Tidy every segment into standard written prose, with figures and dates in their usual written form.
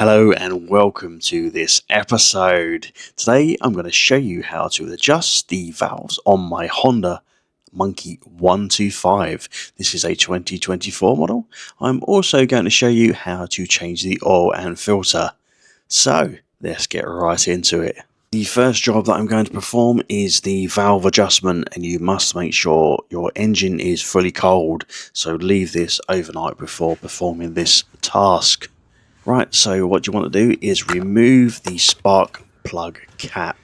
Hello and welcome to this episode. Today I'm going to show you how to adjust the valves on my Honda Monkey 125. This is a 2024 model. I'm also going to show you how to change the oil and filter. So let's get right into it. The first job that I'm going to perform is the valve adjustment, and you must make sure your engine is fully cold, so leave this overnight before performing this task. Right, so what you want to do is remove the spark plug cap.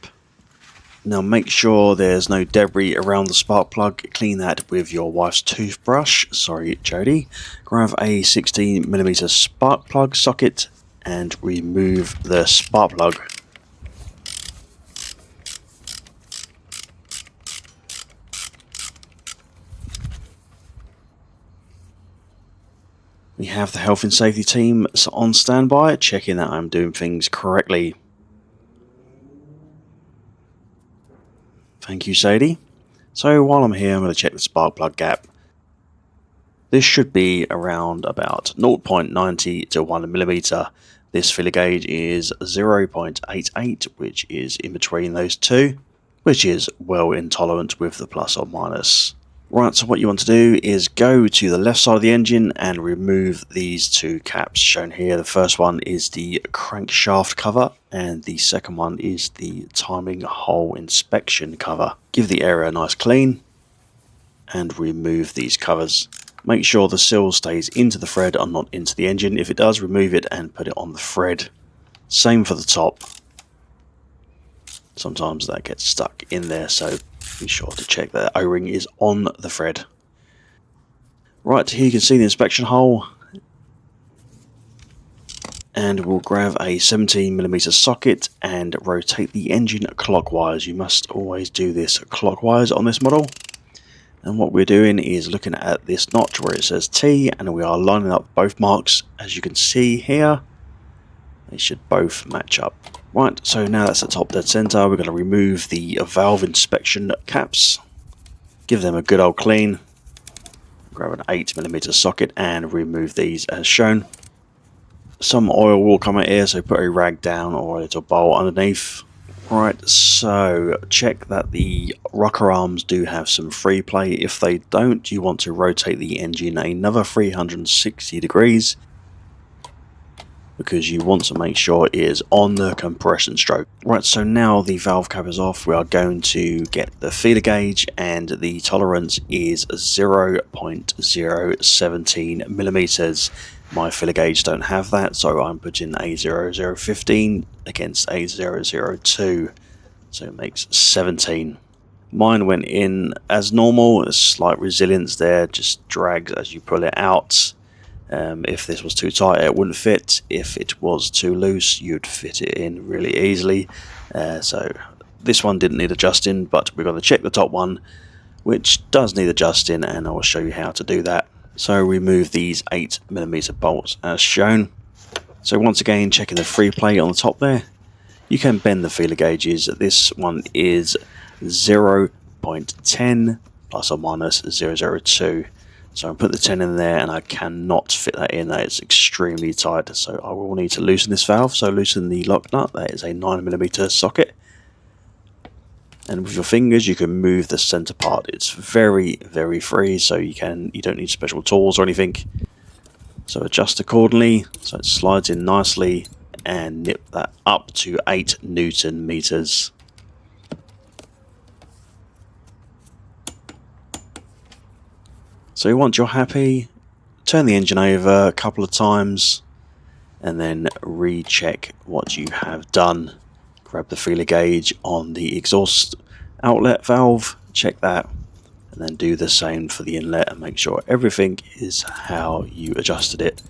Now make sure there's no debris around the spark plug. Clean that with your wife's toothbrush. Sorry, Jody. Grab a 16mm spark plug socket and remove the spark plug. We have the health and safety team on standby, checking that I'm doing things correctly. Thank you, Sadie. So while I'm here, I'm going to check the spark plug gap. This should be around about 0.90 to 1mm. This filler gauge is 0.88, which is in between those two, which is well intolerant with the plus or minus. Right, so what you want to do is go to the left side of the engine and remove these two caps shown here. The first one is the crankshaft cover and the second one is the timing hole inspection cover. Give the area a nice clean and remove these covers. Make sure the seal stays into the thread and not into the engine. If it does, remove it and put it on the thread. Same for the top. Sometimes that gets stuck in there, so be sure to check that the O-ring is on the thread. Right, here you can see the inspection hole. And we'll grab a 17mm socket and rotate the engine clockwise. You must always do this clockwise on this model. And what we're doing is looking at this notch where it says T, and we are lining up both marks. As you can see here, they should both match up. Right, so now that's at top dead center, we're going to remove the valve inspection caps. Give them a good old clean. Grab an 8mm socket and remove these as shown. Some oil will come out here, so put a rag down or a little bowl underneath. Right, so check that the rocker arms do have some free play. If they don't, you want to rotate the engine another 360 degrees. Because you want to make sure it is on the compression stroke. Right, so now the valve cap is off, we are going to get the feeler gauge, and the tolerance is 0.017mm. My feeler gauge don't have that, so I'm putting a 0015 against a 002, so it makes 17. Mine went in as normal, a slight resilience there, just drags as you pull it out. If this was too tight, it wouldn't fit. If it was too loose, you'd fit it in really easily. So this one didn't need adjusting, but we're going to check the top one, which does need adjusting, and I will show you how to do that. So remove these 8mm bolts as shown. So once again, checking the free play on the top there. You can bend the feeler gauges. This one is 0.10 plus or minus 002. So I put the 10 in there and I cannot fit that in. That is extremely tight, so I will need to loosen this valve. So loosen the lock nut. That is a 9mm socket. And with your fingers you can move the center part. It's very, very free, so you don't need special tools or anything. So adjust accordingly so it slides in nicely, and nip that up to 8 Newton meters. So once you're happy, turn the engine over a couple of times and then recheck what you have done. Grab the feeler gauge on the exhaust outlet valve, check that, and then do the same for the inlet and make sure everything is how you adjusted it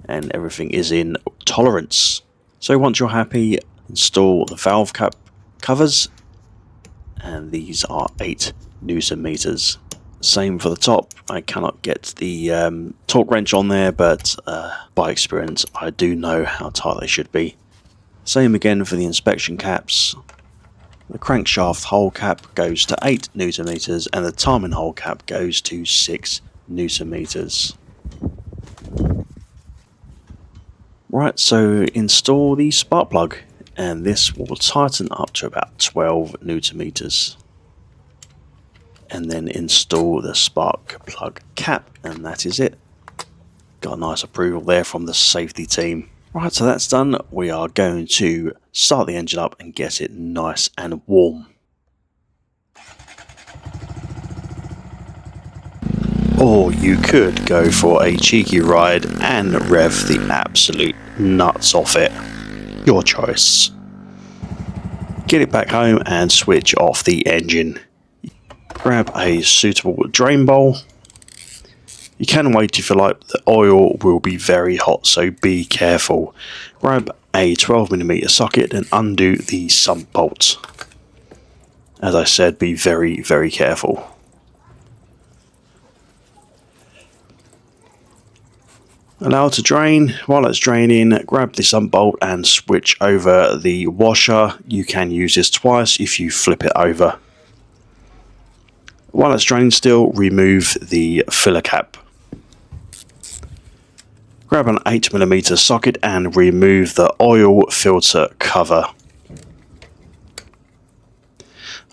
and everything is in tolerance. So once you're happy, install the valve cap covers, and these are 8 Newton meters. Same for the top. I cannot get the torque wrench on there, but by experience I do know how tight they should be. Same again for the inspection caps. The crankshaft hole cap goes to 8 Newton meters and the timing hole cap goes to 6 Newton meters. Right, so install the spark plug, and this will tighten up to about 12 Newton meters. And then install the spark plug cap, and that is it. Got a nice approval there from the safety team. Right, so that's done. We are going to start the engine up and get it nice and warm. Or you could go for a cheeky ride and rev the absolute nuts off it. Your choice. Get it back home and switch off the engine. Grab a suitable drain bowl. You can wait if you like, the oil will be very hot, so be careful. Grab a 12mm socket and undo the sump bolt. As I said, be very, very careful. Allow it to drain. While it's draining, grab the sump bolt and switch over the washer. You can use this twice if you flip it over. While it's draining still, remove the filler cap. Grab an 8mm socket and remove the oil filter cover.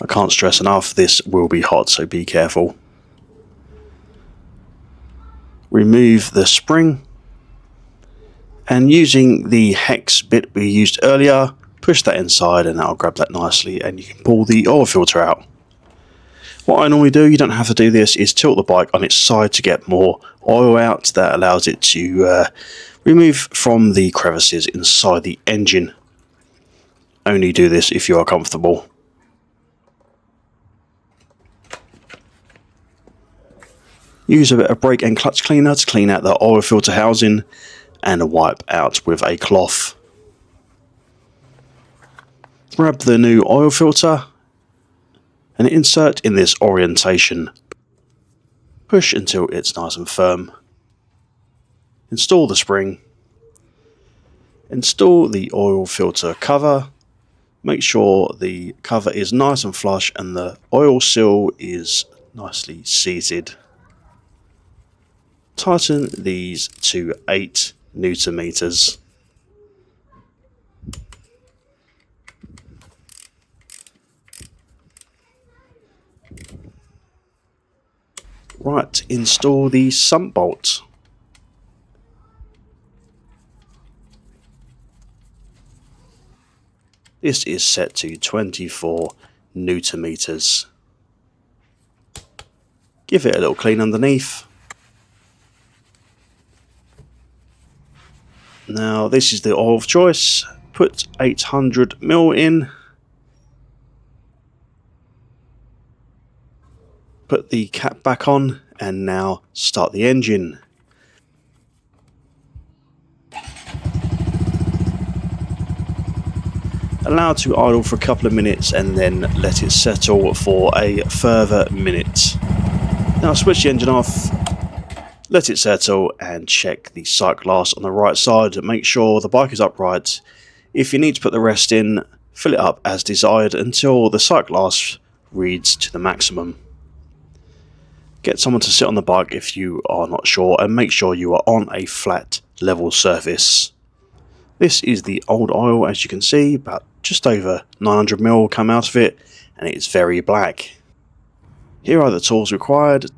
I can't stress enough, this will be hot, so be careful. Remove the spring. And using the hex bit we used earlier, push that inside and that'll grab that nicely, and you can pull the oil filter out. What I normally do, you don't have to do this, is tilt the bike on its side to get more oil out. That allows it to remove from the crevices inside the engine. Only do this if you are comfortable. Use a bit of brake and clutch cleaner to clean out the oil filter housing and wipe out with a cloth. Grab the new oil filter and insert in this orientation. Push until it's nice and firm. Install the spring. Install the oil filter cover. Make sure the cover is nice and flush and the oil seal is nicely seated. Tighten these to 8 Newton meters. Right, install the sump bolt. This is set to 24 Newton meters. Give it a little clean underneath. Now this is the oil of choice. Put 800ml in. Put the cap back on and now start the engine. Allow it to idle for a couple of minutes and then let it settle for a further minute. Now switch the engine off, let it settle and check the sight glass on the right side. Make sure the bike is upright. If you need to put the rest in, fill it up as desired until the sight glass reads to the maximum. Get someone to sit on the bike if you are not sure, and make sure you are on a flat level surface. This is the old oil, as you can see, about just over 900ml come out of it, and it's very black. Here are the tools required.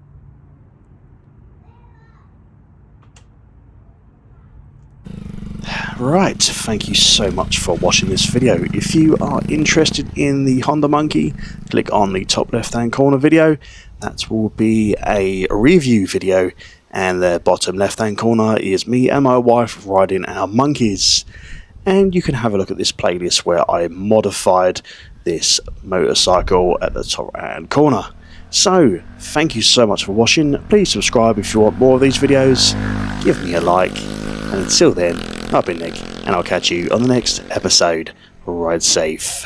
Right, thank you so much for watching this video. If you are interested in the Honda Monkey, click on the top left hand corner video. That will be a review video, and the bottom left hand corner is me and my wife riding our monkeys. And you can have a look at this playlist where I modified this motorcycle at the top right hand corner. So, thank you so much for watching. Please subscribe if you want more of these videos. Give me a like. And until then, I've been Nick, and I'll catch you on the next episode. Ride safe.